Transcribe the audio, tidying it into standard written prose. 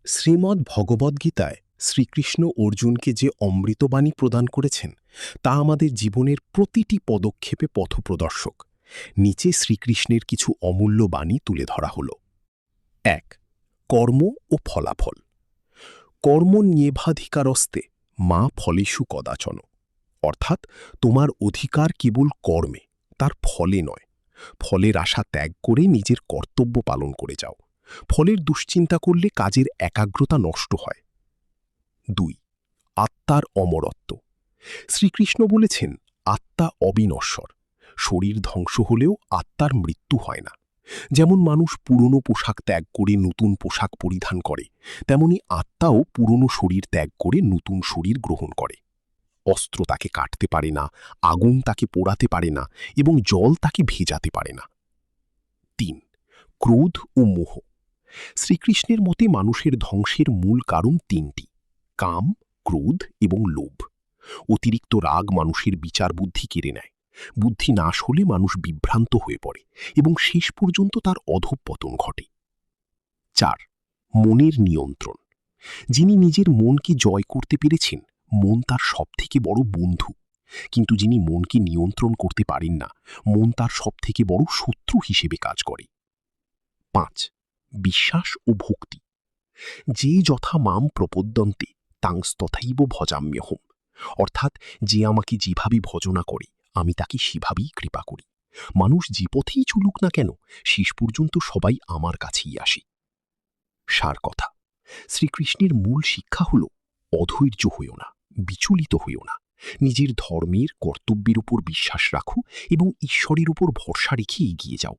শ্রীমদ্ ভগবদ্গীতায় শ্রীকৃষ্ণ অর্জুনকে যে অমৃতবাণী প্রদান করেছেন তা আমাদের জীবনের প্রতিটি পদক্ষেপে পথপ্রদর্শক। নিচে শ্রীকৃষ্ণের কিছু অমূল্য বাণী তুলে ধরা হল। ১. কর্ম ও ফলাফল। কর্মণ্যেবাধিকারস্তে মা ফলেষু কদাচন। অর্থাৎ তোমার অধিকার কেবল কর্মে, তার ফলে নয়। ফলের আশা ত্যাগ করে নিজের কর্তব্য পালন করে যাও। ফলের দুশ্চিন্তা করলে কাজের একাগ্রতা নষ্ট হয়। ২. আত্মার অমরত্ব। শ্রীকৃষ্ণ বলেছেন, আত্মা অবিনশ্বর। শরীর ধ্বংস হলেও আত্মার মৃত্যু হয় না। যেমন মানুষ পুরনো পোশাক ত্যাগ করে নতুন পোশাক পরিধান করে, তেমনি আত্মাও পুরনো শরীর ত্যাগ করে নতুন শরীর গ্রহণ করে। অস্ত্র তাকে কাটতে পারে না, আগুন তাকে পোড়াতে পারে না এবং জল তাকে ভেজাতে পারে না। ৩. ক্রোধ ও মোহ। শ্রীকৃষ্ণের মতে মানুষের ধ্বংসের মূল কারণ তিনটি: কাম, ক্রোধ এবং লোভ। অতিরিক্ত রাগ মানুষের বিচার বুদ্ধি কেড়ে নেয়। বুদ্ধি নাশ হলে মানুষ বিভ্রান্ত হয়ে পড়ে এবং শেষ পর্যন্ত তার অধঃপতন ঘটে। ৪. মনের নিয়ন্ত্রণ। যিনি নিজের মনকে জয় করতে পেরেছেন, মন তার সবথেকে বড় বন্ধু। কিন্তু যিনি মনকে নিয়ন্ত্রণ করতে পারেন না, মন তার সবথেকে বড় শত্রু হিসেবে কাজ করে। ৫. বিশ্বাস ও ভক্তি। যে যথা মাম প্রপদ্যন্তে তাংস্তথৈব ভজাম্যহম। অর্থাৎ যে আমাকে যেভাবে ভজনা করে আমি তাকে সেভাবেই কৃপা করি। মানুষ যে পথেই চলুক না কেন, শেষ পর্যন্ত সবাই আমার কাছেই আসে। সার কথা, শ্রীকৃষ্ণের মূল শিক্ষা হল অধৈর্য হইও না, বিচলিত হইও না। নিজের ধর্মের কর্তব্যের উপর বিশ্বাস রাখো এবং ঈশ্বরের উপর ভরসা রেখে এগিয়ে যাও।